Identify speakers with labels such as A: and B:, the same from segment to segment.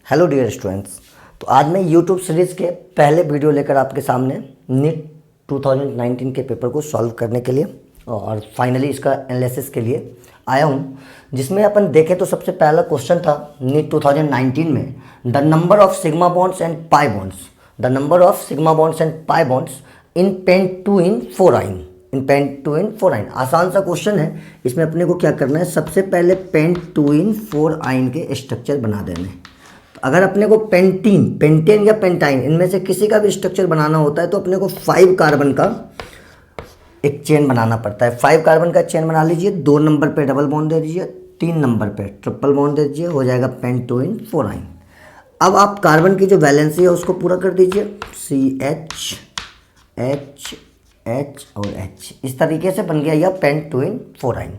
A: Hello dear students. तो आज मैं यूट्यूब सीरीज़ के पहले वीडियो लेकर आपके सामने नीट 2019 के पेपर को सॉल्व करने के लिए और फाइनली इसका एनालिसिस के लिए आया हूँ, जिसमें अपन देखें तो सबसे पहला क्वेश्चन था नीट 2019 में, the number of sigma bonds and pi bonds, the number of sigma bonds and pi bonds in pen 2 इन 4 आइन, इन पेन 2 इन 4 आइन। आसान सा क्वेश्चन है। इसमें अपने को क्या करना है, सबसे पहले पेन 2 इन 4 आइन के स्ट्रक्चर बना देने हैं। अगर अपने को पेंटेन या पेंटाइन इनमें से किसी का भी स्ट्रक्चर बनाना होता है तो अपने को 5 कार्बन का एक चेन बनाना पड़ता है। 5 कार्बन का चेन बना लीजिए, 2 नंबर पे डबल बॉन्ड दे दीजिए, 3 नंबर पे ट्रिपल बॉन्ड दे दीजिए, हो जाएगा पेन 2 इन 4 आइन। अब आप कार्बन की जो वैलेंसी है उसको पूरा कर दीजिए, CH H H और H। इस तरीके से बन गया यह पेन 2 इन 4 आइन।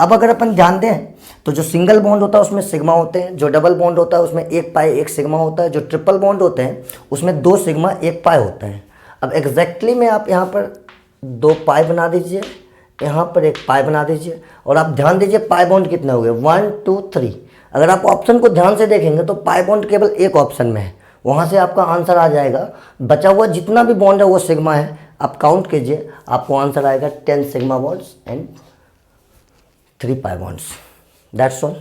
A: अब अगर अपन ध्यान दें तो जो सिंगल बॉन्ड होता है उसमें सिग्मा होते हैं, जो डबल बॉन्ड होता है उसमें 1 पाई 1 सिग्मा होता है, जो ट्रिपल बॉन्ड होते हैं उसमें 2 सिग्मा 1 पाई होता है। अब एग्जैक्टली में आप यहाँ पर 2 पाई बना दीजिए, यहाँ पर 1 पाई बना दीजिए, और आप ध्यान दीजिए पाई बॉन्ड कितने हो गए, 1 2 3। अगर आप ऑप्शन को ध्यान से देखेंगे तो पाई बॉन्ड केवल एक ऑप्शन में है, वहाँ से आपका आंसर आ जाएगा। बचा हुआ जितना भी बॉन्ड है वो सिग्मा है, आप काउंट कीजिए, आपको आंसर आएगा 10 sigma bonds and 3 pi bonds. That's all.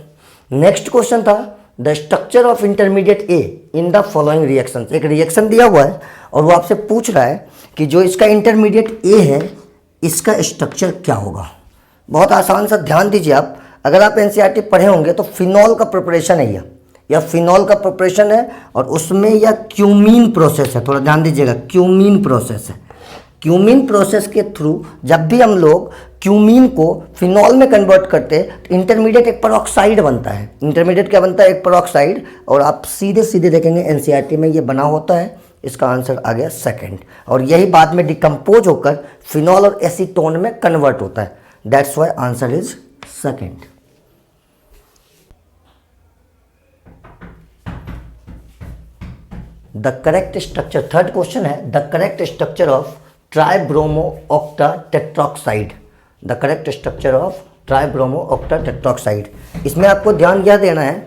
A: Next question था the structure of intermediate A in the following reaction. एक रिएक्शन दिया हुआ है और वो आपसे पूछ रहा है कि जो इसका इंटरमीडिएट ए है इसका स्ट्रक्चर क्या होगा। बहुत आसान सा, ध्यान दीजिए आप। अगर आप एनसीईआरटी पढ़े होंगे तो फिनॉल का प्रिपरेशन है यह फिनॉल का प्रिपरेशन है और उसमें यह क्यूमीन प्रोसेस है। थोड़ा ध्यान दीजिएगा, क्यूमीन प्रोसेस है। क्यूमीन प्रोसेस के थ्रू जब भी हम लोग क्यूमीन को फिनॉल में कन्वर्ट करते हैं तो इंटरमीडिएट एक पेरोक्साइड बनता है। इंटरमीडिएट क्या बनता है, एक पेरोक्साइड। और आप सीधे सीधे देखेंगे एनसीईआरटी में ये बना होता है। इसका आंसर आ गया सेकंड, और यही बाद में डिकम्पोज होकर फिनॉल और एसीटोन में कन्वर्ट होता है। That's why answer is second. The correct structure, third question है, the correct structure of tribromo octa tetroxide. The correct structure of tribromo octa tetroxide. इसमें आपको ध्यान यह देना है,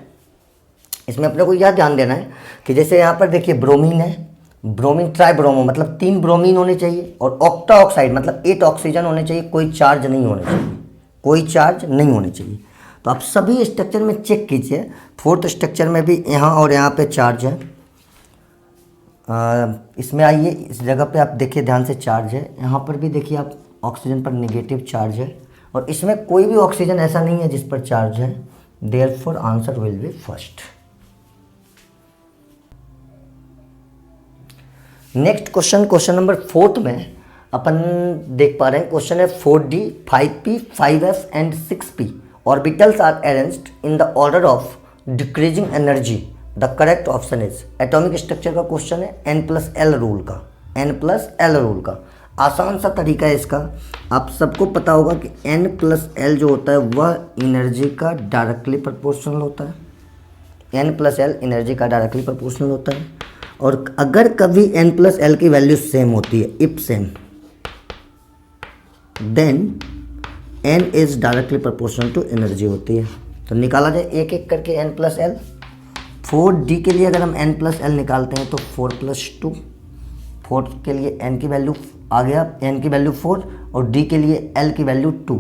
A: इसमें अपने को यह ध्यान देना है कि जैसे यहाँ पर देखिए ब्रोमीन है, ब्रोमीन ट्राइब्रोमो मतलब 3 ब्रोमीन होने चाहिए, और ऑक्टा ऑक्साइड मतलब 8 ऑक्सीजन होने चाहिए, कोई चार्ज नहीं होने चाहिए, कोई चार्ज नहीं होने चाहिए। तो आप सभी स्ट्रक्चर में चेक कीजिए, फोर्थ स्ट्रक्चर में भी यहाँ और यहाँ पे चार्ज है। इसमें आइए, इस जगह पे आप देखिए ध्यान से, चार्ज है। यहाँ पर भी देखिए आप, ऑक्सीजन पर नेगेटिव चार्ज है, और इसमें कोई भी ऑक्सीजन ऐसा नहीं है जिस पर चार्ज है। Therefore answer will be first. Next question, question number 4 में अपन देख पा रहे हैं, क्वेश्चन है 4D 5P 5S and 6P orbitals are arranged in the order of decreasing energy. The correct option is, atomic structure का question है, N+L rule का, N+L rule का। आसान सा तरीका है इसका, आप सबको पता होगा कि N+L जो होता है वह एनर्जी का डायरेक्टली प्रोपोर्शनल होता है। N+L एनर्जी का डायरेक्टली प्रोपोर्शनल होता है, और अगर कभी N+L की वैल्यू सेम होती है, if same, then N is directly proportional to energy होती है। तो निकाला जाए एक एक करके N+L। 4D के लिए अगर हम N+L निकालते हैं तो 4+2, 4 के लिए N की वैल्यू आ गया, N की वैल्यू 4, और D के लिए L की वैल्यू 2।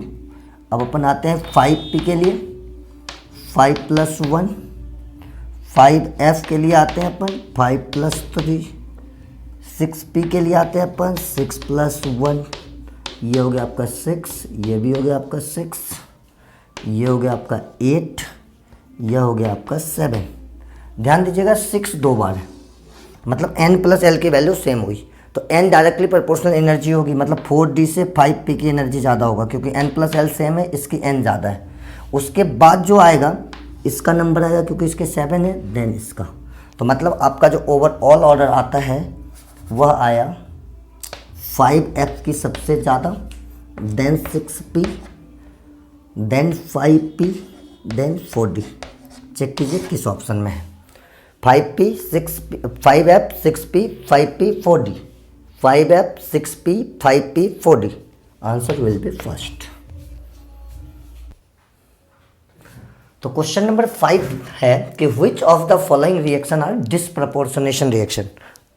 A: अब अपन आते हैं 5P के लिए, 5+1, 5F के लिए आते हैं अपन 5+3, 6P के लिए आते हैं अपन 6+1, ये हो गया आपका 6, ये भी हो गया आपका 6, ये हो गया आपका 8, यह हो गया आपका 7। ध्यान दीजिएगा 6 2 बार है, मतलब N+L की वैल्यू सेम हुई, तो N डायरेक्टली प्रोपोर्शनल एनर्जी होगी, मतलब 4D से 5P की एनर्जी ज़्यादा होगा, क्योंकि N+L सेम है, इसकी N ज़्यादा है। उसके बाद जो आएगा इसका नंबर आएगा, क्योंकि इसके 7 है, देन इसका। तो मतलब आपका जो ओवरऑल ऑर्डर आता है वह आया 5F की सबसे ज़्यादा, then 6P, then 5P, then 4D। Check कीजिए किस ऑप्शन में है, 5P 6P 5F 6P 5P 4D, 5F 6P 5P 4D। Answer will be first. तो क्वेश्चन नंबर 5 है कि which of the following reaction are disproportionation reaction,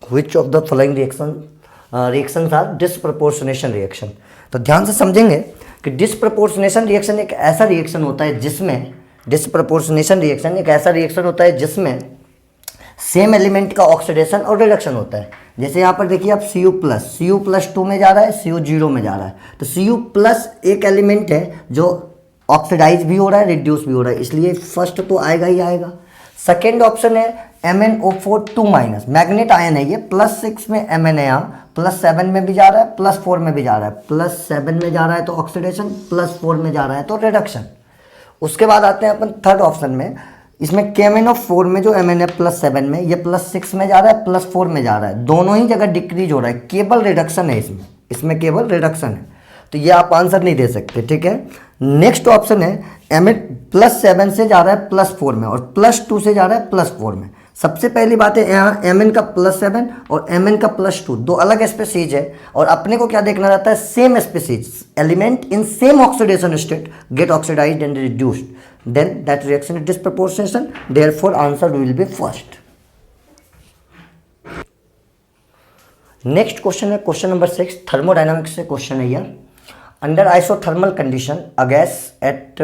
A: which of the following reactions are disproportionation reaction. तो ध्यान से समझेंगे कि disproportionation reaction एक ऐसा रिएक्शन होता है जिसमें सेम एलिमेंट का ऑक्सीडेशन और रिडक्शन होता है। जैसे यहाँ पर देखिए आप Cu+2 में जा रहा है, Cu 0 में जा रहा है, तो Cu+ एक एलिमेंट है जो ऑक्सीडाइज भी हो रहा है, रिड्यूस भी हो रहा है, इसलिए फर्स्ट तो आएगा ही आएगा। सेकेंड ऑप्शन है MnO4 2- मैग्नेट आयन है ये, +6 में Mn है यहाँ, +7 में भी जा रहा है, +4 में भी जा रहा है। +7 में जा रहा है तो ऑक्सीडेशन, +4 में जा रहा है तो रिडक्शन। उसके बाद आते हैं अपन थर्ड ऑप्शन में, इसमें KMnO4 में जो Mn है +7 में, ये +6 में जा रहा है, +4 में जा रहा है, दोनों ही जगह डिक्रीज हो रहा है, केवल रिडक्शन है इसमें केवल रिडक्शन है, तो ये आप आंसर नहीं दे सकते, ठीक है। नेक्स्ट ऑप्शन है Mn +7 से जा रहा है +4 में और +2 से जा रहा है +4 में। सबसे पहली बात है यहाँ Mn का +7 और Mn का +2 दो अलग स्पीसीज है, और अपने को क्या देखना रहता है, same species element in same oxidation state get oxidised and reduced, then that reaction is disproportionation, therefore answer will be first. Next question है क्वेश्चन नंबर 6, थर्मोडायनामिक्स से क्वेश्चन है यार। Under isothermal condition a gas at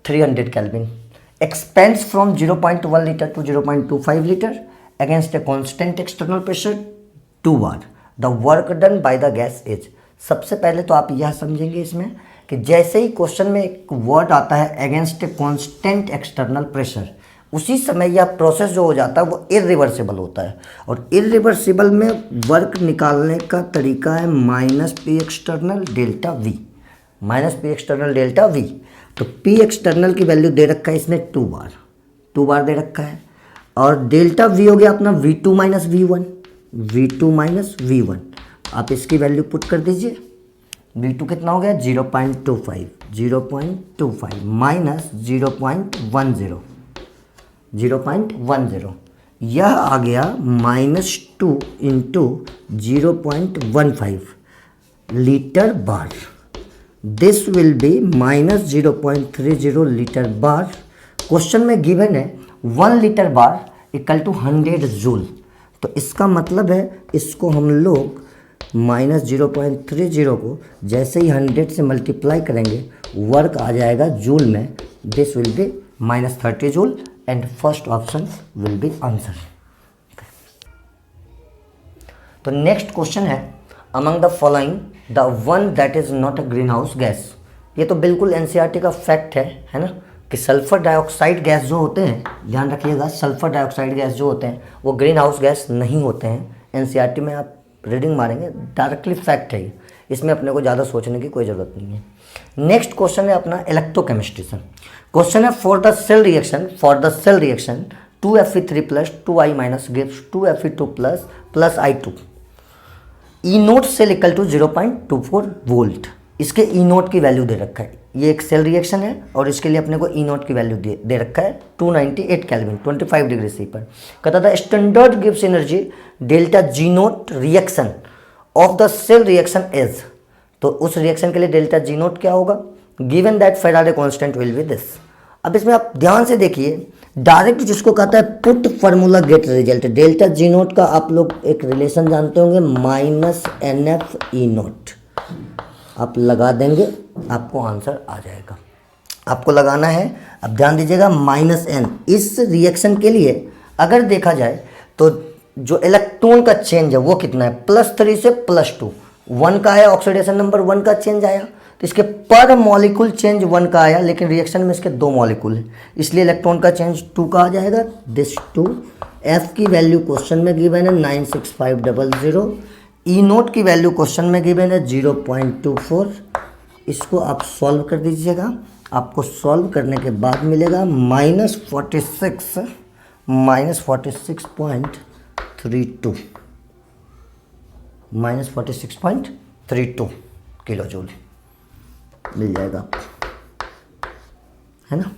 A: 300 kelvin expands from 0.1 liter to 0.25 liter against a constant external pressure 2 bar. The work done by the gas is, सबसे पहले तो आप यह समझेंगे इसमें कि जैसे ही क्वेश्चन में एक वर्ड आता है against a constant external pressure, उसी समय यह प्रोसेस जो हो जाता है वो इरिवर्सिबल होता है, और इरिवर्सिबल में वर्क निकालने का तरीका है -P external delta V, -P external delta V। तो P एक्सटर्नल की वैल्यू दे रखा है इसने 2 बार दे रखा है, और डेल्टा V हो गया अपना V2 - V1। आप इसकी वैल्यू पुट कर दीजिए, V2 कितना हो गया 0.25 माइनस 0.10, यह आ गया -2 into 0.15 litre bar, this will be -0.30 litre bar. Question में गिवन है 1 litre bar equal to 100 joule, तो इसका मतलब है इसको हम लोग -0.30 को जैसे ही 100 से मल्टीप्लाई करेंगे वर्क आ जाएगा जूल में, this will B -30 joule and first option will be answer. तो नेक्स्ट क्वेश्चन है among the following the one that is not a green house gas. ये तो बिल्कुल एनसीईआरटी का फैक्ट है ना, कि सल्फर डाइऑक्साइड गैस जो होते हैं, ध्यान रखिएगा, सल्फर डाइऑक्साइड गैस जो होते हैं वो ग्रीन हाउस गैस नहीं होते हैं। एनसीईआरटी में आप रीडिंग मारेंगे, डायरेक्टली फैक्ट है, इसमें अपने को ज़्यादा सोचने की कोई ज़रूरत नहीं है। नेक्स्ट क्वेश्चन है अपना इलेक्ट्रोकेमिस्ट्री से। क्वेश्चन है for the cell reaction 2Fe3+ 2I- gives 2Fe2+ plus I2, E nought cell equal to 0.24 volt. इसके ई नोट की वैल्यू दे रखा है, ये एक सेल रिएक्शन है और इसके लिए अपने को ई नोट की वैल्यू दे रखा है 298 केल्विन 25 डिग्री सी पर। कहता था standard gives energy delta G nought reaction of the cell reaction as, तो उस रिएक्शन के लिए डेल्टा जी नोट क्या होगा, given that Faraday constant will be this. अब इसमें आप ध्यान से देखिए, डायरेक्ट जिसको कहता है put formula get result, delta G note का आप लोग एक रिलेशन जानते होंगे -NF ई नोट, आप लगा देंगे आपको आंसर आ जाएगा। आपको लगाना है, अब ध्यान दीजिएगा -N। इस रिएक्शन के लिए अगर देखा जाए तो जो इलेक्ट्रॉन का चेंज है वो कितना है, +3 से +2, 1 का है, ऑक्सीडेशन नंबर 1 का चेंज आया, तो इसके पर मॉलिक्यूल चेंज 1 का आया, लेकिन रिएक्शन में इसके 2 मॉलिक्यूल है, इसलिए इलेक्ट्रॉन का चेंज 2 का आ जाएगा, दिस 2। एफ की वैल्यू क्वेश्चन में गिवन है 96500, ई नोट की वैल्यू क्वेश्चन में गिवन है 0.24। इसको आप सॉल्व कर दीजिएगा, आपको सॉल्व करने के बाद मिलेगा -46.32 किलो जूल मिल जाएगा, है ना।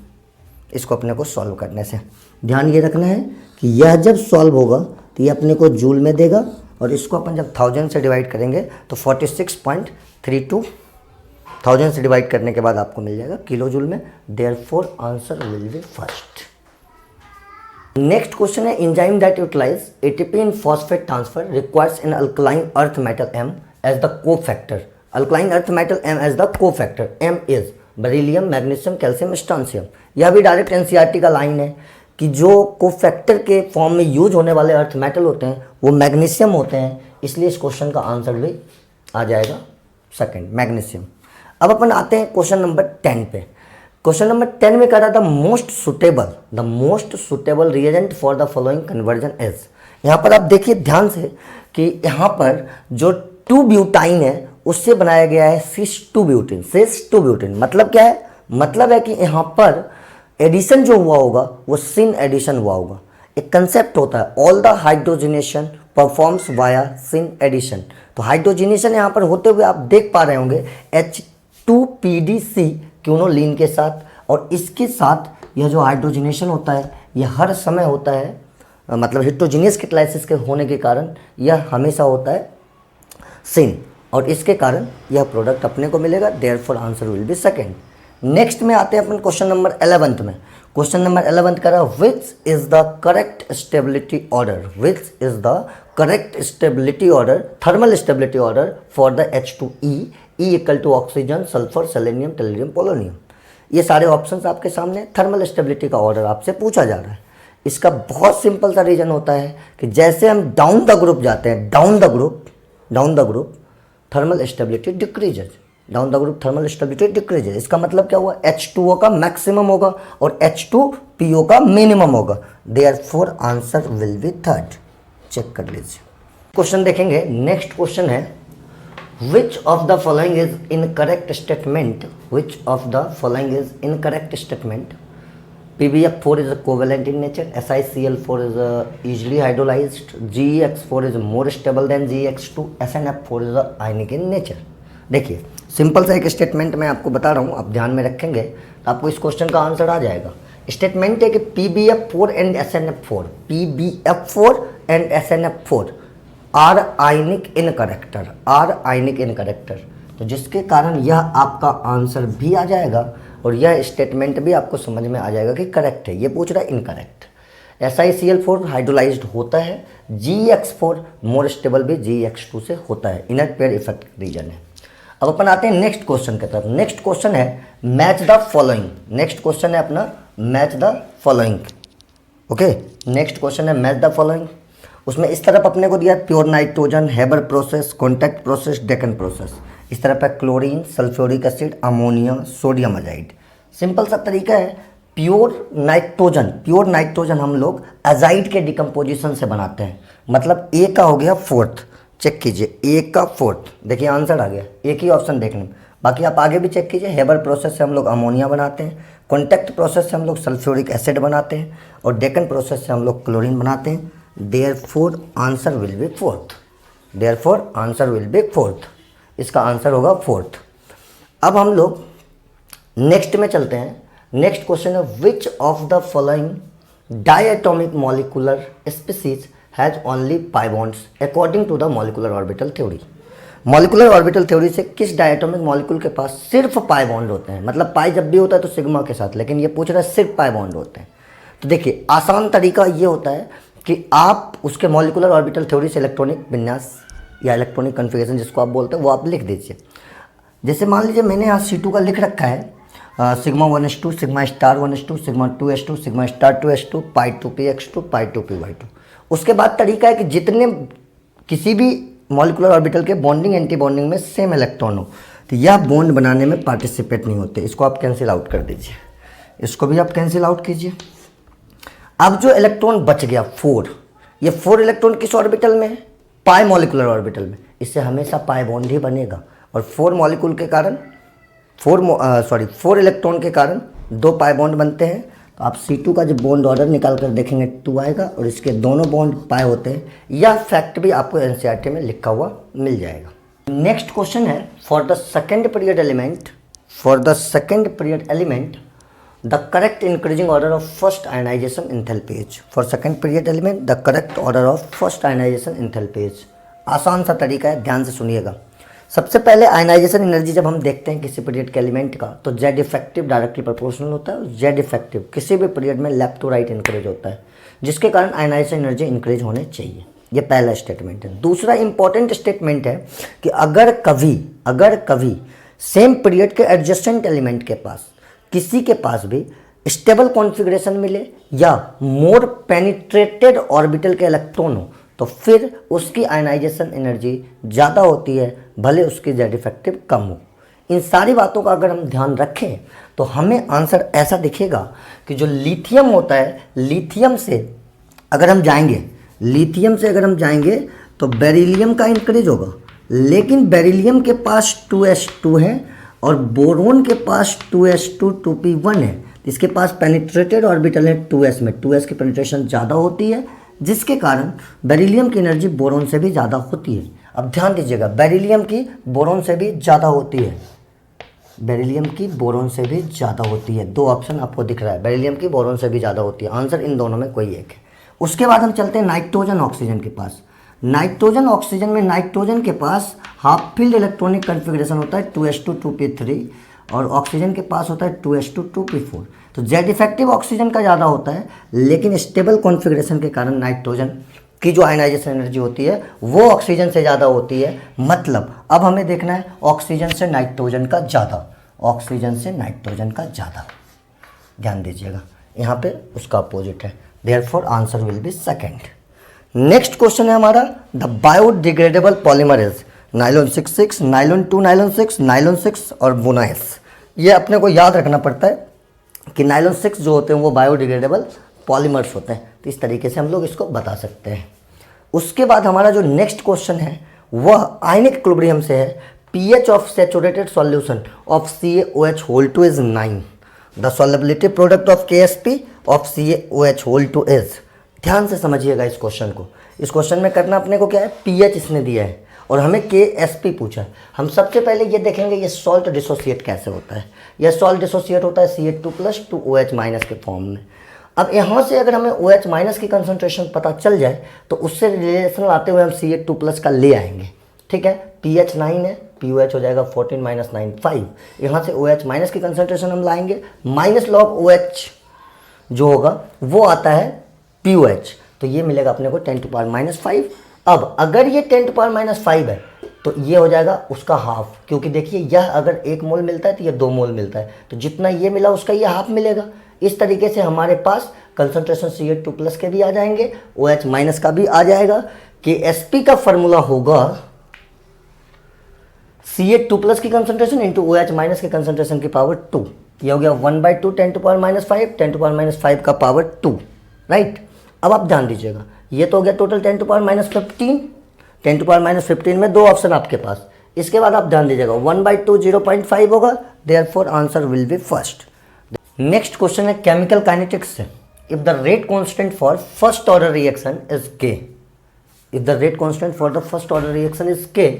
A: इसको अपने को सॉल्व करने से ध्यान ये रखना है कि यह जब सॉल्व होगा तो ये अपने को जूल में देगा, और इसको अपन जब 1000 से डिवाइड करेंगे तो 46.32 1000 से डिवाइड करने के बाद आपको मिल जाएगा किलो जूल में, therefore answer will be first. Next question है enzyme that utilize ATP in phosphate transfer requires an alkaline earth metal M as the cofactor. Alkaline earth metal M as the cofactor, M is beryllium, magnesium, calcium, strontium. यह भी direct NCERT का line है कि जो cofactor के form में use होने वाले अर्थ मेटल होते हैं वो मैग्नीशियम होते हैं, इसलिए इस क्वेश्चन का आंसर भी आ जाएगा सेकंड, मैग्नीशियम। अब अपन आते हैं क्वेश्चन नंबर 10 पे। क्वेश्चन नंबर 10 में कह रहा था the most suitable reagent for the following conversion is. यहाँ पर आप देखिए ध्यान से कि यहाँ पर जो 2 ब्यूटाइन है उससे बनाया गया है सिस 2 ब्यूटेन। मतलब क्या है? मतलब है कि यहाँ पर एडिशन जो हुआ होगा वो सिन एडिशन हुआ होगा। एक कंसेप्ट होता है all the hydrogenation performs via syn addition. तो हाइड्रोजिनेशन यहाँ पर होते हुए आप देख पा रहे होंगे H2PDC क्यूनोलिन के साथ, और इसके साथ यह जो हाइड्रोजिनेशन होता है यह हर समय होता है, मतलब हेटेरोजीनियस कैटालिसिस के होने के कारण यह हमेशा होता है सिन, और इसके कारण यह प्रोडक्ट अपने को मिलेगा, therefore answer will be second. Next में आते हैं अपन क्वेश्चन नंबर 11 में। क्वेश्चन नंबर 11 कह रहा है which is the correct stability order, thermal stability order for the H2E, E equal to oxygen, sulphur, selenium, tellurium, polonium. ये सारे ऑप्शंस आपके सामने, थर्मल स्टेबिलिटी का ऑर्डर आपसे पूछा जा रहा है। इसका बहुत सिंपल सा रीजन होता है कि जैसे हम डाउन द ग्रुप जाते हैं, down the group thermal stability decreases, इसका मतलब क्या हुआ? H2O का मैक्सिमम होगा और H2PO का मिनिमम होगा, therefore answer will be third. Check कर लीजिए। क्वेश्चन देखेंगे, नेक्स्ट क्वेश्चन है which of the following is incorrect statement? PbF4 is covalent in nature, SiCl4 is easily hydrolyzed, GeX4 is more stable than GeX2, SnF4 is ionic in nature। देखिए simple सा एक statement मैं आपको बता रहा हूँ, आप ध्यान में रखेंगे तो आपको इस क्वेश्चन का आंसर आ जाएगा। स्टेटमेंट है कि PbF4 and SnF4 are ionic in character, तो जिसके कारण यह आपका आंसर भी आ जाएगा और यह स्टेटमेंट भी आपको समझ में आ जाएगा कि करेक्ट है। ये पूछ रहा है इनकरेक्ट। SiCl4 हाइड्रोलाइज्ड होता है, GeX4 मोर स्टेबल भी GeX2 से होता है, इनर पेयर इफेक्ट रीजन है। अब अपन आते हैं नेक्स्ट क्वेश्चन की तरफ। नेक्स्ट क्वेश्चन है match the following. Okay, next question है मैच द फॉलोइंग। उसमें इस तरफ अपने को दिया pure nitrogen, Haber process, contact process, Deacon process. इस तरफ है chlorine, sulphuric acid, ammonia, sodium azide. Simple सा तरीका है, प्योर नाइट्रोजन हम लोग अजाइड के डिकम्पोजिशन से बनाते हैं। मतलब ए का हो गया फोर्थ, चेक कीजिए ए का फोर्थ, देखिए आंसर आ गया, एक ही ऑप्शन देखने। बाकी आप आगे भी चेक कीजिए, हेबर प्रोसेस से हम लोग अमोनिया बनाते हैं, कॉन्टैक्ट प्रोसेस से हम लोग सल्फ्यूरिक एसिड बनाते हैं, और डेकन प्रोसेस से हम लोग क्लोरीन बनाते हैं। Therefore answer will be fourth. इसका आंसर होगा फोर्थ। अब हम लोग नेक्स्ट में चलते हैं। नेक्स्ट क्वेश्चन है which of the following diatomic molecular species has only pi bonds according to the molecular orbital theory. Molecular orbital theory से किस डायटोमिक मॉलिक्यूल के पास सिर्फ पाई बॉन्ड होते हैं? मतलब पाई जब भी होता है तो सिग्मा के साथ, लेकिन ये पूछ रहा है सिर्फ पाई बॉन्ड होते हैं। तो देखिए आसान तरीका ये होता है कि आप उसके मॉलिक्यूलर ऑर्बिटल थ्योरी से इलेक्ट्रॉनिक विन्यास या इलेक्ट्रॉनिक कन्फिगरेशन जिसको आप बोलते हैं वो आप लिख दीजिए। जैसे मान लीजिए मैंने यहाँ C2 का लिख रखा है sigma 1s2, sigma star 1s2, sigma 2s2, sigma star 2s2, पाई 2px2, पाई 2py2। उसके बाद तरीका है कि जितने किसी भी मॉलिक्यूलर ऑर्बिटल के बॉन्डिंग एंटी बॉन्डिंग में सेम इलेक्ट्रॉन हो तो यह बॉन्ड बनाने में पार्टिसिपेट नहीं होते, इसको आप कैंसिल आउट कर दीजिए, इसको भी आप कैंसिल आउट कीजिए। अब जो इलेक्ट्रॉन बच गया 4, ये 4 इलेक्ट्रॉन किस ऑर्बिटल में है? पाई मॉलिक्यूलर ऑर्बिटल में। इससे हमेशा पाई बॉन्ड ही बनेगा और 4 मॉलिक्यूल के कारण 4 इलेक्ट्रॉन के कारण 2 पाई बॉन्ड बनते हैं। तो आप C2 का जो बॉन्ड ऑर्डर निकाल कर देखेंगे 2 आएगा और इसके दोनों बॉन्ड पाई होते हैं। यह फैक्ट भी आपको NCERT में लिखा हुआ मिल जाएगा। नेक्स्ट क्वेश्चन है for the second period element the correct increasing order of first ionization enthalpy is. For second period element the correct order of first ionization enthalpy is. आसान सा तरीका है, ध्यान से सुनिएगा। सबसे पहले आयनाइजेशन एनर्जी जब हम देखते हैं किसी पीरियड के एलिमेंट का, तो जेड इफेक्टिव डायरेक्टली प्रोपोर्शनल होता है। जेड इफेक्टिव किसी भी पीरियड में लेफ्ट टू राइट इंक्रीज होता है, जिसके कारण आयनाइजेशन एनर्जी इंक्रीज होने चाहिए। ये पहला स्टेटमेंट है। दूसरा इंपॉर्टेंट स्टेटमेंट है कि अगर कभी सेम पीरियड के एडजेसेंट एलिमेंट के पास किसी के पास भी स्टेबल कॉन्फ़िगरेशन मिले या मोर पेनिट्रेटेड ऑर्बिटल के इलेक्ट्रॉन हो, तो फिर उसकी आयनाइजेशन एनर्जी ज़्यादा होती है, भले उसकी जेड इफेक्टिव कम हो। इन सारी बातों का अगर हम ध्यान रखें तो हमें आंसर ऐसा दिखेगा कि जो लिथियम होता है, लिथियम से अगर हम जाएंगे तो बेरिलियम का इंक्रीज होगा, लेकिन बेरिलियम के पास 2s2 है और बोरोन के पास 2s2 2p1 है। इसके पास पेनिट्रेटेड ऑर्बिटल है 2s में, 2s की पेनिट्रेशन ज़्यादा होती है, जिसके कारण बेरिलियम की एनर्जी बोरोन से भी ज़्यादा होती है। अब ध्यान दीजिएगा, बेरिलियम की बोरोन से भी ज़्यादा होती है, बेरिलियम की बोरोन से भी ज़्यादा होती है। दो ऑप्शन आपको दिख रहा है, बेरिलियम की बोरोन से भी ज़्यादा होती है। आंसर इन दोनों में कोई एक है। उसके बाद हम चलते हैं नाइट्रोजन ऑक्सीजन के पास। नाइट्रोजन ऑक्सीजन में नाइट्रोजन के पास हाफ फील्ड इलेक्ट्रॉनिक कन्फिग्रेशन होता है 2s2 2p3 और ऑक्सीजन के पास होता है 2s2 2p4। तो जेड इफेक्टिव ऑक्सीजन का ज़्यादा होता है, लेकिन स्टेबल कॉन्फ़िगरेशन के कारण नाइट्रोजन की जो आयनाइजेशन एनर्जी होती है वो ऑक्सीजन से ज़्यादा होती है। मतलब अब हमें देखना है ऑक्सीजन से नाइट्रोजन का ज़्यादा, ऑक्सीजन से नाइट्रोजन का ज़्यादा। ध्यान दीजिएगा, यहाँ पे उसका अपोजिट है, therefore answer will be second. Next question है हमारा, the biodegradable polymer is nylon 66, nylon 2, nylon 6, nylon 6 और वुनाइस। ये अपने को याद रखना पड़ता है कि नाइलॉन 6 जो होते हैं वो बायोडिग्रेडेबल पॉलीमर्स होते हैं, तो इस तरीके से हम लोग इसको बता सकते हैं। उसके बाद हमारा जो नेक्स्ट क्वेश्चन है वह आयनिक इक्विलिब्रियम से है। pH of saturated solution of CaOH whole 2 is 9। The solubility product of KSP of CaOH whole 2 is. ध्यान से समझिएगा इस क्वेश्चन को। इस क्वेश्चन में करना अपने को क्या है, pH इसने दिया है और हमें KSP पूछा है। हम सबसे पहले ये देखेंगे ये सॉल्ट डिसोसिएट कैसे होता है। यह सॉल्ट डिसोसिएट होता है CH2+2OH- के फॉर्म में। अब यहाँ से अगर हमें OH- की कंसंट्रेशन पता चल जाए तो उससे रिलेशन लाते हुए हम CH2+ का ले आएंगे। ठीक है, pH 9 है, POH हो जाएगा 14 - 9 5। यहाँ से OH- की कंसंट्रेशन हम लाएंगे, माइनस लॉग OH जो होगा वो आता है POH, तो ये मिलेगा अपने को 10⁻⁻5। अब अगर ये 10⁻⁻5 है तो ये हो जाएगा उसका हाफ, क्योंकि देखिए यह अगर 1 मोल मिलता है तो ये 2 मोल मिलता है, तो जितना ये मिला उसका ये हाफ मिलेगा। इस तरीके से हमारे पास कंसंट्रेशन CH2+ के भी आ जाएंगे, OH- का भी आ जाएगा। KSP का फॉर्मूला होगा CH2+ की कंसंट्रेशन इंटू OH- के कंसंट्रेशन की पावर 2। ये हो गया 1/2 10⁻⁵, 10⁻⁵ का पावर 2, राइट। अब आप ध्यान दीजिएगा, ये तो हो गया टोटल 10⁻⁻15। 10⁻⁻15 में 2 ऑप्शन आपके पास। इसके बाद आप ध्यान दीजिएगा 1/2 0.5 होगा, therefore answer will be first. Next question है केमिकल काइनेटिक्स से। If the rate constant for first order reaction is K, if the rate constant for the first order reaction is K,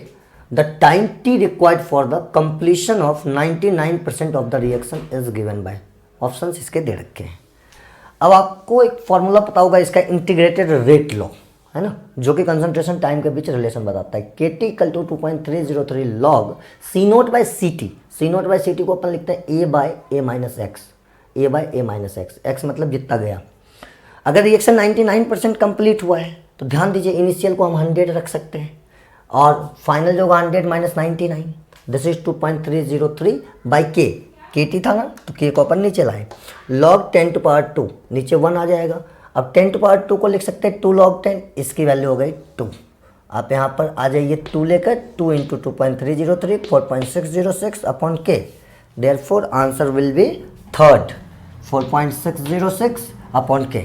A: the time T required for the completion of 99% of the reaction is given by. Options इसके दे रखे हैं। अब आपको एक formula पता होगा इसका, integrated rate law है ना, जो कि कंसंट्रेशन टाइम के बीच रिलेशन बताता है। KT = 2.303 log C0/CT। C0/CT को अपन लिखते हैं A/A-X, A/A-X, X मतलब जितना गया। अगर रिएक्शन 99% कंप्लीट हुआ है तो ध्यान दीजिए इनिशियल को हम 100 रख सकते हैं और फाइनल जो होगा 100 - 99, दिस इज 2.303/K। KT था ना, तो K को अपन नीचे लाए, log 10⁻², नीचे 1 आ जाएगा। अब 10⁻² को लिख सकते हैं 2 log 10, इसकी वैल्यू हो गई 2। आप यहाँ पर आ जाइए 2 लेकर, 2 × 2.303 4.606/K, therefore answer will be third 4.606/K।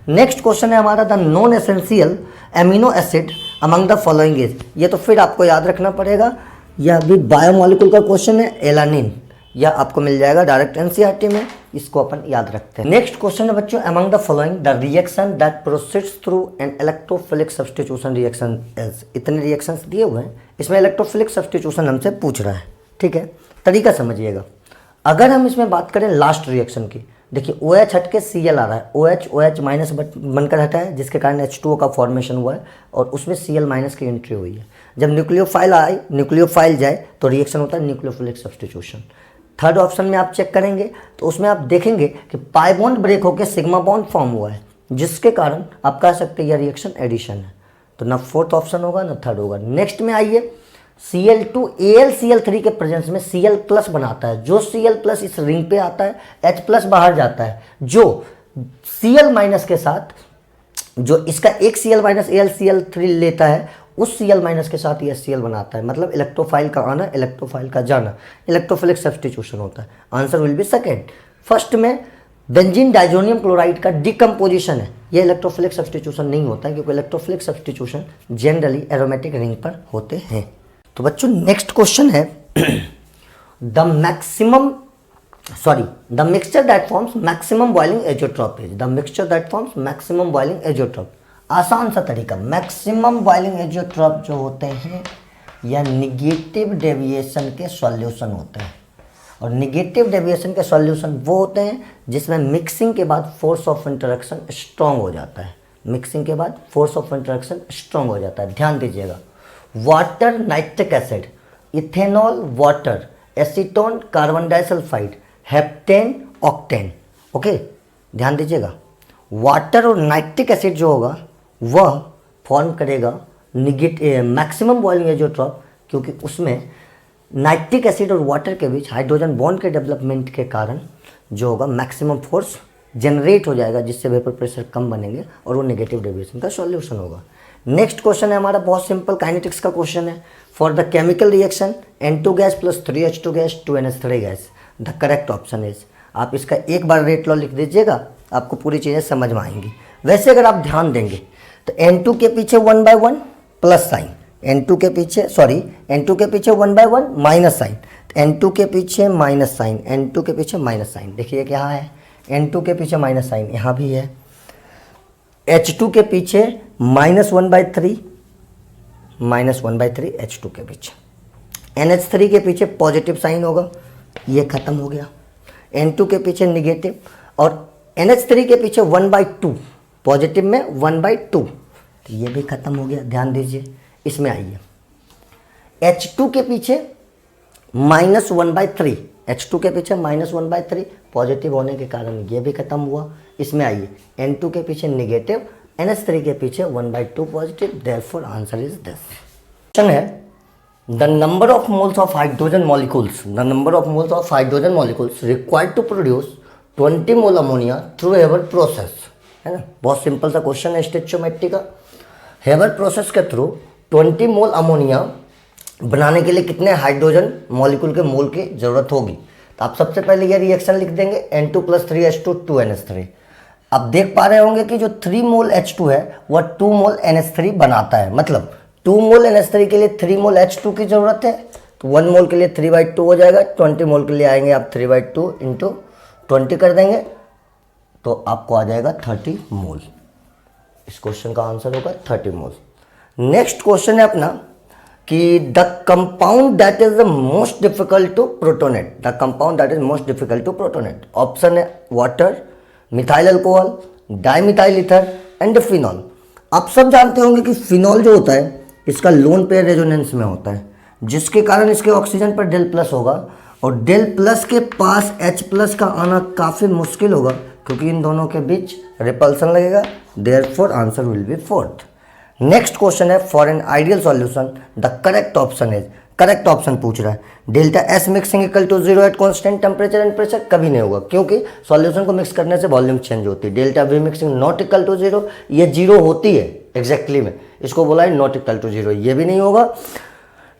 A: Next question है हमारा, the non essential amino acid among the following is. ये तो फिर आपको याद रखना पड़ेगा, यह भी बायोमोलिकुल का क्वेश्चन है, एलानिन। या आपको मिल जाएगा डायरेक्ट NCERT में, इसको अपन याद रखते हैं। नेक्स्ट क्वेश्चन है बच्चों, among the following the reaction that proceeds through an electrophilic substitution reaction is. इतने रिएक्शंस दिए हुए हैं, इसमें इलेक्ट्रोफिलिक सब्स्टिट्यूशन हमसे पूछ रहा है। ठीक है, तरीका समझिएगा। अगर हम इसमें बात करें लास्ट रिएक्शन की, देखिए OH हट के Cl आ रहा है, OH माइनस बनकर हटा है, जिसके कारण H2O का फॉर्मेशन हुआ है और उसमें Cl माइनस की एंट्री हुई है। जब न्यूक्लियोफाइल जाए तो रिएक्शन होता है न्यूक्लियोफिलिक सब्स्टिट्यूशन। थर्ड ऑप्शन में आप चेक करेंगे तो उसमें आप देखेंगे कि पाई बॉन्ड ब्रेक होकर सिग्मा बॉन्ड फॉर्म हुआ है, जिसके कारण आप कह सकते हैं यह रिएक्शन एडिशन है। तो ना फोर्थ ऑप्शन होगा ना थर्ड होगा। नेक्स्ट में आइए, Cl2 AlCl3 के प्रेजेंस में Cl प्लस बनाता है। जो Cl प्लस इस रिंग पे आता है, H प्लस बाहर जाता है। जो Cl माइनस के साथ, जो इसका एक Cl माइनस AlCl3 लेता है, उस Cl माइनस के साथ ये Cl बनाता है। मतलब इलेक्ट्रोफाइल का आना, इलेक्ट्रोफाइल का जाना, इलेक्ट्रोफिलिक सब्स्टिट्यूशन होता है। Answer will B second. First में बेंजीन डाइजोनियम क्लोराइड का डिकम्पोजिशन है, यह इलेक्ट्रोफिलिक सब्स्टिट्यूशन नहीं होता है, क्योंकि electrophilic substitution generally aromatic ring पर होते हैं। तो बच्चों नेक्स्ट क्वेश्चन है the mixture that forms maximum boiling azeotrope is. The mixture that forms maximum boiling azeotrope, आसान सा तरीका। मैक्सिमम बॉइलिंग एजोट्रॉप जो होते हैं या निगेटिव डेविएशन के सॉल्यूशन होते हैं। और निगेटिव डेविएशन के सॉल्यूशन वो होते हैं जिसमें मिक्सिंग के बाद फोर्स ऑफ इंटरेक्शन स्ट्रॉन्ग हो जाता है। मिक्सिंग के बाद फोर्स ऑफ इंटरेक्शन स्ट्रॉन्ग हो जाता है। ध्यान दीजिएगा, water nitric acid, ethanol water, acetone carbon disulphide, heptane octane. Okay, ध्यान दीजिएगा, वाटर और नाइट्रिक एसिड जो होगा वह फॉर्म करेगा मैक्सिमम बॉइलिंग एजोट्रॉप, क्योंकि उसमें नाइट्रिक एसिड और वाटर के बीच हाइड्रोजन बॉन्ड के डेवलपमेंट के कारण जो होगा मैक्सिमम फोर्स जनरेट हो जाएगा, जिससे वेपर प्रेशर कम बनेंगे और वो नेगेटिव डेविएशन का सॉल्यूशन होगा। नेक्स्ट क्वेश्चन है हमारा बहुत सिंपल काइनेटिक्स का क्वेश्चन है। For the chemical reaction N2 gas plus 3H2 gas 2NH3 gas, the correct option is. आप इसका एक बार रेट लॉ लिख दीजिएगा, आपको पूरी चीज़ें समझ में आएंगी। वैसे अगर आप ध्यान देंगे तो N2 के पीछे 1/1 प्लस साइन, N2 के पीछे 1/1 माइनस साइन, N2 के पीछे माइनस साइन, N2 के पीछे माइनस साइन। देखिए क्या है, N2 के पीछे माइनस साइन यहाँ भी है। H2 के पीछे -1/3 H2 के पीछे। NH3 के पीछे पॉजिटिव साइन होगा, ये खत्म हो गया। N2 के पीछे निगेटिव और NH3 के पीछे 1/2, पॉजिटिव में 1/2, तो ये भी खत्म हो गया। ध्यान दीजिए, इसमें आइए H2 के पीछे -1/3, H2 के पीछे -1/3 पॉजिटिव होने के कारण ये भी खत्म हुआ। इसमें आइए N2 के पीछे निगेटिव, NH3 के पीछे 1/2 positive, therefore answer is this. Question है the number of moles of hydrogen molecules required to produce 20 mole ammonia through Haber process, है ना। बहुत सिंपल सा क्वेश्चन है स्टोइचियोमेट्री का। हेबर प्रोसेस के थ्रू 20 मोल अमोनिया बनाने के लिए कितने हाइड्रोजन मॉलिक्यूल के मोल की जरूरत होगी। तो आप सबसे पहले ये रिएक्शन लिख देंगे N2 + 3H2 2NH3। आप देख पा रहे होंगे कि जो 3 मोल H2 है वह 2 मोल NH3 बनाता है। मतलब 2 मोल NH3 के लिए 3 मोल H2 की जरूरत है, तो 1 मोल के लिए 3/2 हो जाएगा। 20 मोल के लिए आएंगे आप 3/2 × 20 कर देंगे तो आपको आ जाएगा 30 मोल। इस क्वेश्चन का आंसर होगा 30 मोल। नेक्स्ट क्वेश्चन है अपना कि the compound that is the most difficult to protonate. Option है water, methyl alcohol, dimethyl ether and phenol. आप सब जानते होंगे कि फिनॉल जो होता है इसका लोन पेयर रेजोनेंस में होता है, जिसके कारण इसके ऑक्सीजन पर Del+ होगा और Del+ के पास H+ का आना काफ़ी मुश्किल होगा, क्योंकि इन दोनों के बीच रिपल्सन लगेगा। Therefore answer will be fourth. Next question है for an ideal solution the correct option is. Correct option पूछ रहा है ΔS mixing equal to 0 at constant temperature and pressure. कभी नहीं होगा, क्योंकि सॉल्यूशन को मिक्स करने से वॉल्यूम चेंज होती है। ΔV mixing not equal to 0, ये 0 होती है एग्जैक्टली में, इसको बोला है नॉट इक्वल टू 0, ये भी नहीं होगा।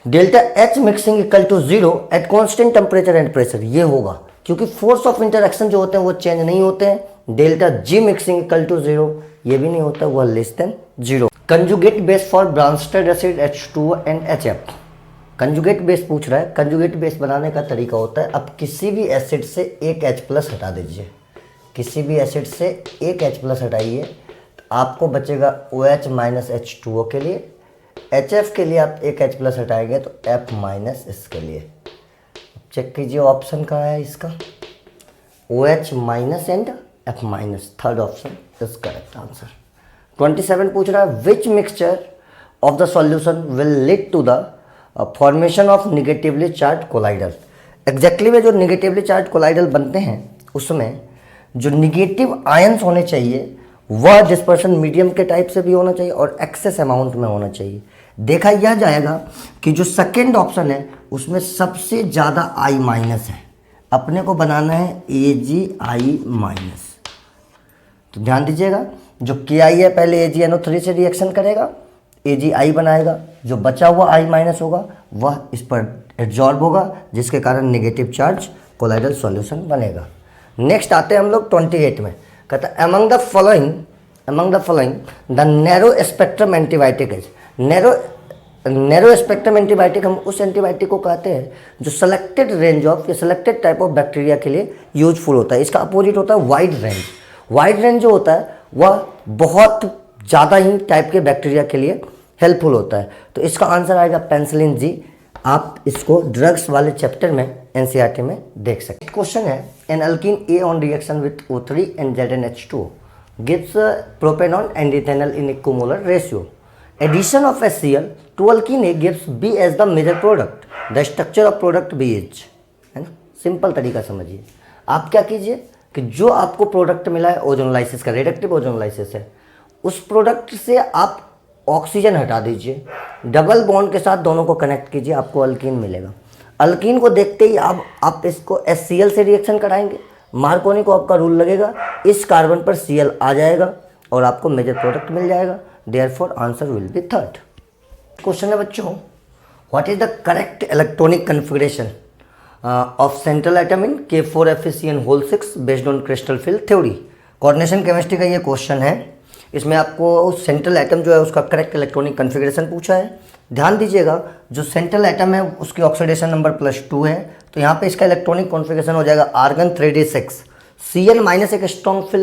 A: ΔH mixing equal to 0 at constant temperature and pressure, ये होगा, क्योंकि फोर्स ऑफ इंटरेक्शन जो होते हैं वो चेंज नहीं होते हैं। ΔG मिक्सिंग इक्वल टू 0, ये भी नहीं होता, वह <0। Conjugate base for Bronsted acid H2O and HF। Conjugate base पूछ रहा है। कंजुगेट बेस बनाने का तरीका होता है, अब किसी भी एसिड से एक H+ हटा दीजिए, किसी भी एसिड से एक H+ हटाइए तो आपको बचेगा OH - H2O के लिए। HF के लिए आप एक H+ हटाएंगे तो F- इसके लिए। चेक कीजिए ऑप्शन कहाँ है इसका, OH minus and F minus, third option is correct answer. 27 पूछ रहा है which mixture of the solution will lead to the formation of negatively charge colloidal. Exactly में जो निगेटिवली चार्ज कोलाइडल बनते हैं उसमें जो निगेटिव आयंस होने चाहिए वह डिस्पर्शन मीडियम के टाइप से भी होना चाहिए और एक्सेस अमाउंट में होना चाहिए। देखा यह जाएगा कि जो सेकेंड ऑप्शन है उसमें सबसे ज़्यादा I माइनस है, अपने को बनाना है AgI माइनस। तो ध्यान दीजिएगा जो Ki है पहले AgNO3 से रिएक्शन करेगा, AgI बनाएगा, जो बचा हुआ I माइनस होगा वह इस पर एब्जॉर्ब होगा जिसके कारण नेगेटिव चार्ज कोलाइडल सॉल्यूशन बनेगा। नेक्स्ट आते हैं हम लोग 28 में, कहता है among the following the narrow spectrum antibiotic is. Narrow spectrum antibiotic हम उस एंटीबायोटिक को कहते हैं जो सेलेक्टेड रेंज ऑफ या सेलेक्टेड टाइप ऑफ बैक्टीरिया के लिए यूजफुल होता है। इसका अपोजिट होता है वाइड रेंज। वाइड रेंज जो होता है वह बहुत ज़्यादा ही टाइप के बैक्टीरिया के लिए हेल्पफुल होता है। तो इसका आंसर आएगा पेनिसिलिन जी। आप इसको ड्रग्स वाले चैप्टर में एनसीईआरटी में देख सकते हैं। क्वेश्चन है an alkene A on reaction with O3 and ZnH2 gives propanone and ethanol in equimolar ratio. Addition of HCl to alkene A gives B as the major product. The structure of product B is, है ना, simple तरीका समझिए। आप क्या कीजिए कि जो आपको प्रोडक्ट मिला है ओजोनोलाइसिस का, रिडक्टिव ओजोनोलाइसिस है, उस प्रोडक्ट से आप ऑक्सीजन हटा दीजिए, डबल बॉन्ड के साथ दोनों को कनेक्ट कीजिए, आपको अल्कीन मिलेगा। अल्कीन को देखते ही आप इसको HCl से रिएक्शन कराएंगे, मार्कोनी को आपका रूल लगेगा, इस कार्बन पर Cl आ जाएगा और आपको मेजर प्रोडक्ट मिल जाएगा। Therefore answer will be third. Question है बच्चों, what is the correct electronic configuration of central atom in K4FeCN6 based on crystal field theory. Coordination chemistry का ये क्वेश्चन है। इसमें आपको सेंट्रल एटम जो है उसका करेक्ट इलेक्ट्रॉनिक कन्फिगरेशन पूछा है। ध्यान दीजिएगा जो सेंट्रल एटम है उसकी ऑक्सीडेशन नंबर +2 है, तो यहाँ पे इसका इलेक्ट्रॉनिक कॉन्फ़िगरेशन हो जाएगा आर्गन 3d6। Cl माइनस एक स्ट्रॉन्ग फिल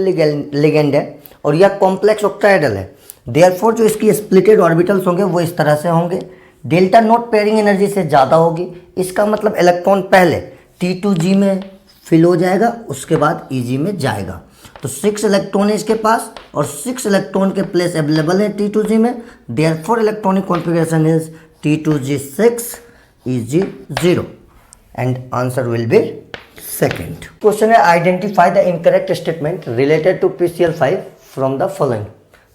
A: लिगेंड है और यह कॉम्प्लेक्स ऑक्टाहेड्रल है। देयरफॉर जो इसकी स्प्लिटेड ऑर्बिटल्स होंगे वो इस तरह से होंगे, डेल्टा नोट पेयरिंग एनर्जी से ज़्यादा होगी। इसका मतलब इलेक्ट्रॉन पहले T2G में फिल हो जाएगा, उसके बाद Eg में जाएगा। तो 6 इलेक्ट्रॉन है इसके पास और 6 इलेक्ट्रॉन के प्लेस अवेलेबल है T2G में। Therefore electronic configuration is T2G6 Eg0 and answer will be second. Question है identify the incorrect statement related to PCl5 from the following.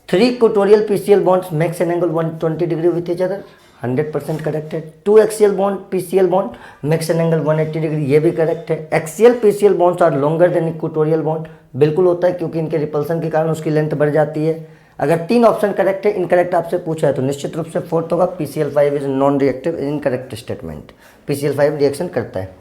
A: 3 equatorial PCl bonds makes an angle 120 degree with each other, 100% correct है। 2 axial bond PCl bond makes an angle 180 degree, ये भी correct है। axial PCl bonds are longer than equatorial bond, बिल्कुल होता है क्योंकि इनके repulsion के कारण उसकी लेंथ बढ़ जाती है। अगर 3 ऑप्शन करेक्ट है, इनकरेक्ट आपसे पूछा है तो निश्चित रूप से फोर्थ होगा PCl5 is non reactive, incorrect statement. PCl5 reaction करता है।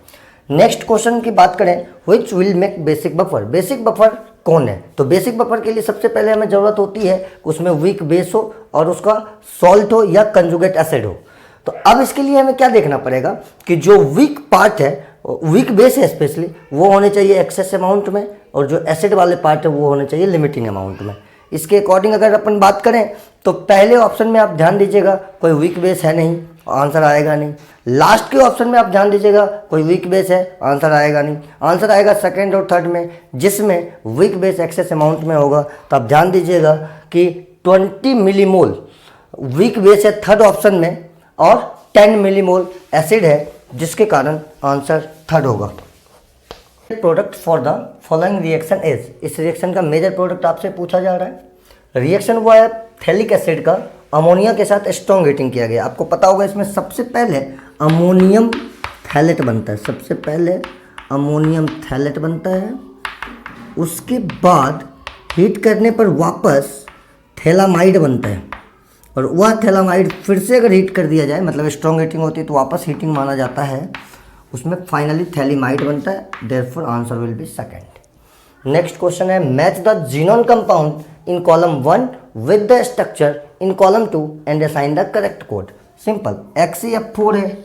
A: नेक्स्ट क्वेश्चन की बात करें, which will make basic buffer. Basic buffer कौन है? तो बेसिक बफर के लिए सबसे पहले हमें ज़रूरत होती है कि उसमें वीक बेस हो और उसका सॉल्ट हो या कंजुगेट एसिड हो। तो अब इसके लिए हमें क्या देखना पड़ेगा कि जो वीक पार्ट है, वीक बेस है स्पेशली, वो होने चाहिए एक्सेस अमाउंट में और जो एसिड वाले पार्ट है वो होने चाहिए लिमिटिंग अमाउंट में। इसके अकॉर्डिंग अगर अपन बात करें तो पहले ऑप्शन में आप ध्यान दीजिएगा कोई वीक बेस है नहीं, आंसर आएगा नहीं। लास्ट के ऑप्शन में आप ध्यान दीजिएगा कोई वीक बेस है, आंसर आएगा नहीं। आंसर आएगा सेकंड और थर्ड में, जिसमें वीक बेस एक्सेस अमाउंट में होगा। तो आप ध्यान दीजिएगा कि 20 मिलीमोल वीक बेस है थर्ड ऑप्शन में और 10 मिलीमोल एसिड है, जिसके कारण आंसर थर्ड होगा। Product for the following reaction is, इस रिएक्शन का मेजर प्रोडक्ट आपसे पूछा जा रहा है। रिएक्शन वो है थैलिक एसिड का अमोनिया के साथ स्ट्रॉन्ग हीटिंग किया गया। आपको पता होगा इसमें सबसे पहले अमोनियम थैलेट बनता है, सबसे पहले अमोनियम थैलेट बनता है, उसके बाद हीट करने पर वापस थैलामाइड बनता है और वह थैलामाइड फिर से अगर हीट कर दिया जाए, मतलब स्ट्रॉन्ग हीटिंग होती है तो वापस हीटिंग माना जाता है, उसमें फाइनली थैलीमाइड बनता है। Therefore answer will be second. Next question है match the xenon compound in column 1 with the structure in column 2 and assign the correct code. Simple, XeF4 है,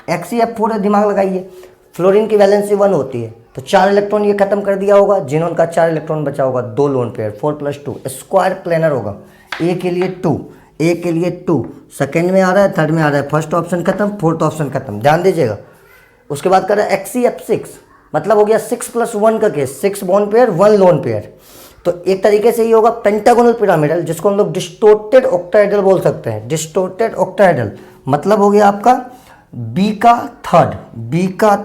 A: XeF4 है, दिमाग लगाइए। फ्लोरीन की वैलेंसी 1 होती है तो 4 इलेक्ट्रॉन ये खत्म कर दिया होगा, जीनोन का 4 इलेक्ट्रॉन बचा होगा, 2 लोन पेयर, 4 + 2 स्क्वायर प्लेनर होगा। ए के लिए 2, ए के लिए 2, सेकेंड में आ रहा है, थर्ड में आ रहा है, फर्स्ट ऑप्शन खत्म, फोर्थ ऑप्शन खत्म। ध्यान दीजिएगा। उसके बाद कर रहा है XeF6, मतलब हो गया 6 + 1 का case, 6 bond pair 1 lone pair. तो एक तरीके से ये होगा पेंटागोनल पिरामिडल, जिसको हम लोग डिस्टोर्टेड ऑक्टाहेड्रल बोल सकते हैं। डिस्टोर्टेड ऑक्टाहेड्रल मतलब हो गया आपका बी का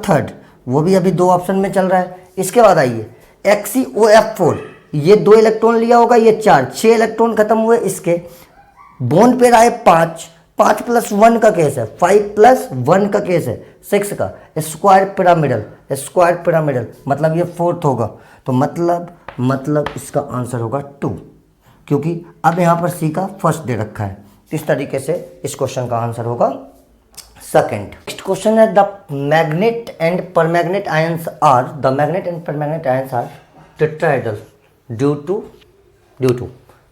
A: थर्ड, वो भी अभी 2 ऑप्शन में चल रहा है। इसके बाद आइए XeOF4, ये 2 इलेक्ट्रॉन लिया होगा, ये 4, 6 इलेक्ट्रॉन खत्म हुए इसके, बॉन्ड पेयर आए 5 + 1 का केस है, 5 + 1 का केस है, 6 का स्क्वायर पिरामिडल, मतलब ये 4th होगा। तो मतलब इसका आंसर होगा 2, क्योंकि अब यहाँ पर सी का फर्स्ट दे रखा है। इस तरीके से इस क्वेश्चन का आंसर होगा सेकंड। नेक्स्ट क्वेश्चन है the manganate and permanganate ions are tetrahedral due to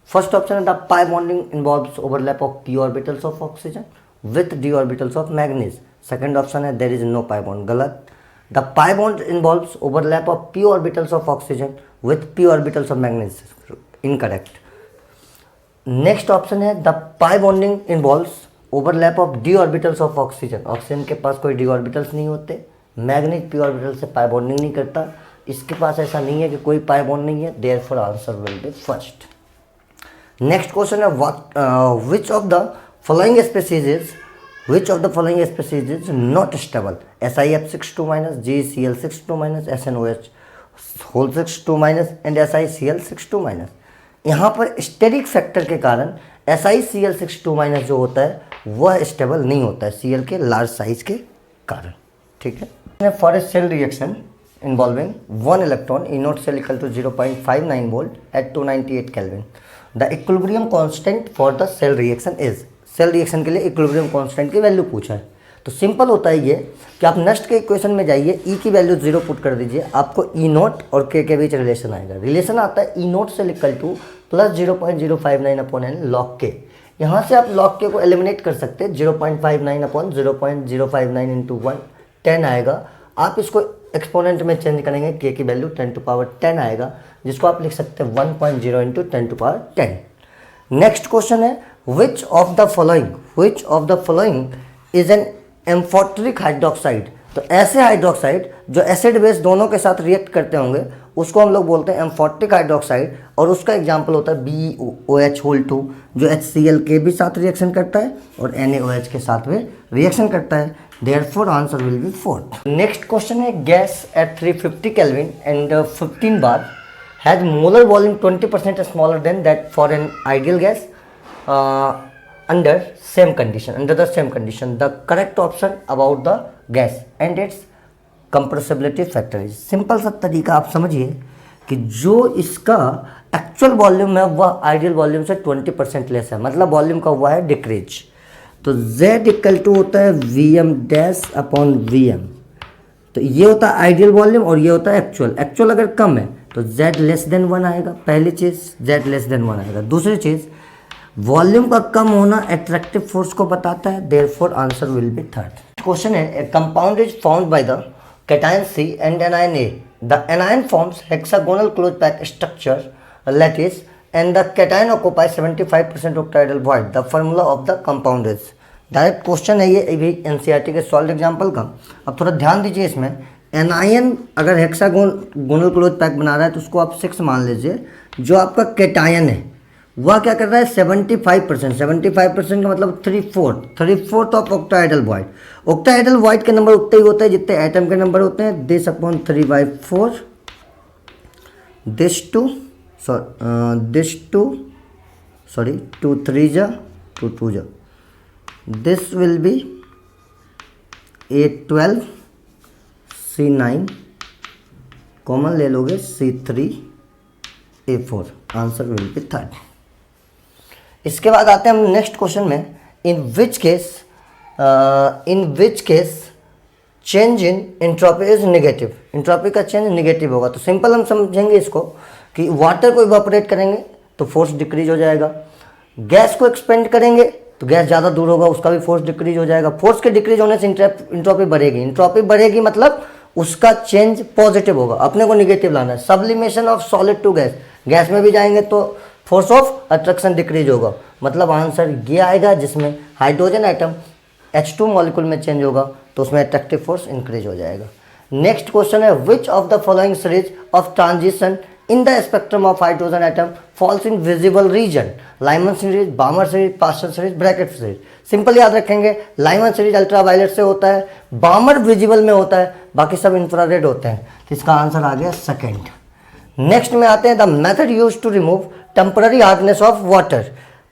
A: first option है the pi bonding involves overlap of p orbitals of oxygen with d orbitals of manganese. Second option है there is no pi bond, गलत। The pi bond involves overlap of p orbitals of oxygen with p orbitals of manganese, incorrect. Next option है the pi bonding involves overlap of d orbitals of oxygen. Oxygen के पास कोई d orbitals नहीं होते, manganese p orbital से pi bonding नहीं करता, इसके पास ऐसा नहीं है कि कोई पाई बॉन्ड नहीं है, therefore answer will be first. Next question है which of the following species is not stable, SiF62- GeCl62- SnOH whole 6 and SiCl62-। यहाँ पर स्टेरिक फैक्टर के कारण SiCl62- जो होता है वह स्टेबल नहीं होता है Cl के लार्ज साइज के कारण, ठीक है। For a cell reaction involving 1 electron, E0 cell equal to 0.59 volt at 298 Kelvin. The equilibrium constant for the cell reaction is, cell reaction के लिए इक्विलिब्रियम कांस्टेंट की वैल्यू पूछा है। तो सिंपल होता है ये कि आप नेक्स्ट के इक्वेशन में जाइए, E की वैल्यू 0 पुट कर दीजिए, आपको E0 और K के बीच रिलेशन आएगा। रिलेशन आता है E0 cell equal to plus 0.059/n log K। यहाँ से आप log K को एलिमिनेट कर सकते हैं, 0.59/0.059 इंटू 1 10 आएगा। आप इसको एक्सपोनेंट में चेंज करेंगे, K की वैल्यू 10⁻10 आएगा, जिसको आप लिख सकते हैं 1.0 इंटू 10⁻10। नेक्स्ट क्वेश्चन है which of the following is an amphoteric hydroxide. तो ऐसे हाइड्रोक्साइड जो एसिड बेस दोनों के साथ रिएक्ट करते होंगे उसको हम लोग बोलते हैं एम्फोटेरिक हाइड्रोक्साइड, और उसका एग्जाम्पल होता है BeOH2 जो HCl के भी साथ रिएक्शन करता है और NaOH के साथ में रिएक्शन करता है, therefore answer will be 4th. Next question है gas at 350 Kelvin and 15 bar has molar volume 20% smaller than that for an ideal gas under the same condition. The correct option about the gas and its compressibility factor is, simple सा तरीका आप समझिए कि जो इसका actual volume है वह ideal volume से 20% लेस है, मतलब वॉल्यूम का हुआ है डिक्रीज। तो Z इक्वल टू होता है Vm/Vm। तो ये होता है आइडियल वॉल्यूम और ये होता है एक्चुअल अगर कम है तो Z लेस देन 1 आएगा, पहली चीज़ Z लेस देन 1 आएगा। दूसरी चीज़ वॉल्यूम का कम होना अट्रैक्टिव फोर्स को बताता है, therefore answer will be 3rd। क्वेश्चन है a compound is found by the cation C and anion A. The anion forms hexagonal closed pack structure lattice and the cation occupies 75% octahedral void. The formula of the compound is, direct question है ये भी NCERT के solve example का। अब थोड़ा ध्यान दीजिए इसमें, एनायन अगर हेक्सागोनल क्लोज पैक बना रहा है तो उसको आप 6 मान लीजिए। जो आपका कैटायन है वह क्या कर रहा है 75% का मतलब 3/4 of octahedral void. Octahedral void के नंबर उतने ही होते हैं जितने एटम के नंबर होते हैं, दिस अपॉन 3/4 दिस टू 2 3 जा 2 2 जा, this will B A12 C9 common ले लोगे C3 A4, answer will be 3rd। इसके बाद आते हैं हम नेक्स्ट क्वेश्चन में, in which case change in entropy is negative. Entropy का चेंज नेगेटिव होगा। तो सिंपल हम समझेंगे इसको कि वाटर को इवापोरेट करेंगे तो फोर्स डिक्रीज हो जाएगा, गैस को एक्सपेंड करेंगे तो गैस ज़्यादा दूर होगा, उसका भी फोर्स डिक्रीज हो जाएगा। फोर्स के डिक्रीज होने से एंट्रोपी बढ़ेगी, मतलब उसका चेंज पॉजिटिव होगा, अपने को निगेटिव लाना है। Sublimation of solid to gas में भी जाएंगे तो फोर्स ऑफ अट्रैक्शन डिक्रीज होगा, मतलब आंसर ये आएगा जिसमें हाइड्रोजन आइटम H2 मॉलिक्यूल में चेंज होगा तो उसमें अट्रैक्टिव फोर्स इंक्रीज हो जाएगा। नेक्स्ट क्वेश्चन है which of the following series of transition in the spectrum of hydrogen atom falls in visible region, Lyman series, बामर series, pastel series, Brackett series. Simple याद रखेंगे, Lyman series ultraviolet से होता है, बामर visible में होता है, बाकी सब इंफ्रारेड होते हैं। तो इसका आंसर आ गया सेकंड। नेक्स्ट में आते हैं the method use to remove temporary hardness of water.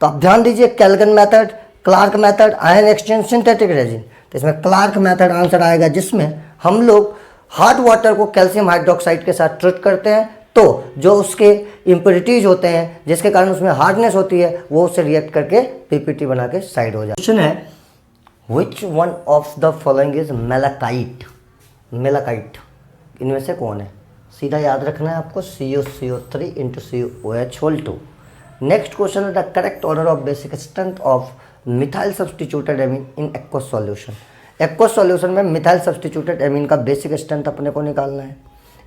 A: तो आप ध्यान दीजिए, Calgon method, Clark method, ion exchange, synthetic resin. तो इसमें क्लार्क मेथड आंसर आएगा, जिसमें हम लोग हार्ड वाटर को कैल्शियम हाइड्रोक्साइड के साथ ट्रीट करते हैं, तो जो उसके इम्प्योरिटीज होते हैं जिसके कारण उसमें हार्डनेस होती है वो उससे रिएक्ट करके पीपीटी बना के साइड हो जाए। क्वेश्चन है which one of the following is malachite. Malachite इनमें से कौन है? सीधा याद रखना है आपको, CuCO3 into CuOH whole 2। Next question है the correct order of basic strength of methyl substituted amine in aqueous solution. Aqueous solution में मिथाइल सब्सटीट्यूटेड एमीन का बेसिक स्ट्रेंथ अपने को निकालना है।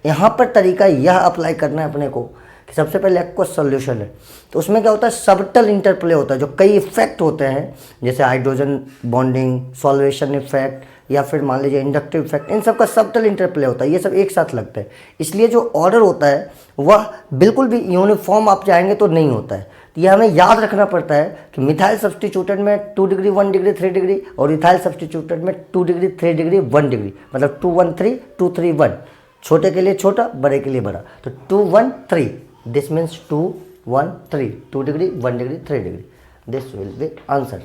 A: यहाँ पर तरीका यह अप्लाई करना है अपने को कि सबसे पहले एक्वस सॉल्यूशन है, तो उसमें क्या होता है, सबटल इंटरप्ले होता है, जो कई इफेक्ट होते हैं जैसे हाइड्रोजन बॉन्डिंग, सॉल्वेशन इफेक्ट, या फिर मान लीजिए इंडक्टिव इफेक्ट, इन सब का सबटल इंटरप्ले होता है, ये सब एक साथ लगता है। इसलिए जो ऑर्डर होता है वह बिल्कुल भी यूनिफॉर्म आप चाहेंगे तो नहीं होता है। तो ये हमें याद रखना पड़ता है कि मिथाइल सब्सटीट्यूटेड में 2 डिग्री 1 डिग्री 3 डिग्री और इथाइल सब्सटीट्यूटेड में 2 डिग्री 3 डिग्री 1 डिग्री, मतलब 2 1 3 2 3 1, छोटे के लिए छोटा, बड़े के लिए बड़ा। तो 2 1 3, this means 2 1 3, 2 degree 1 degree 3 degree, this will B answer.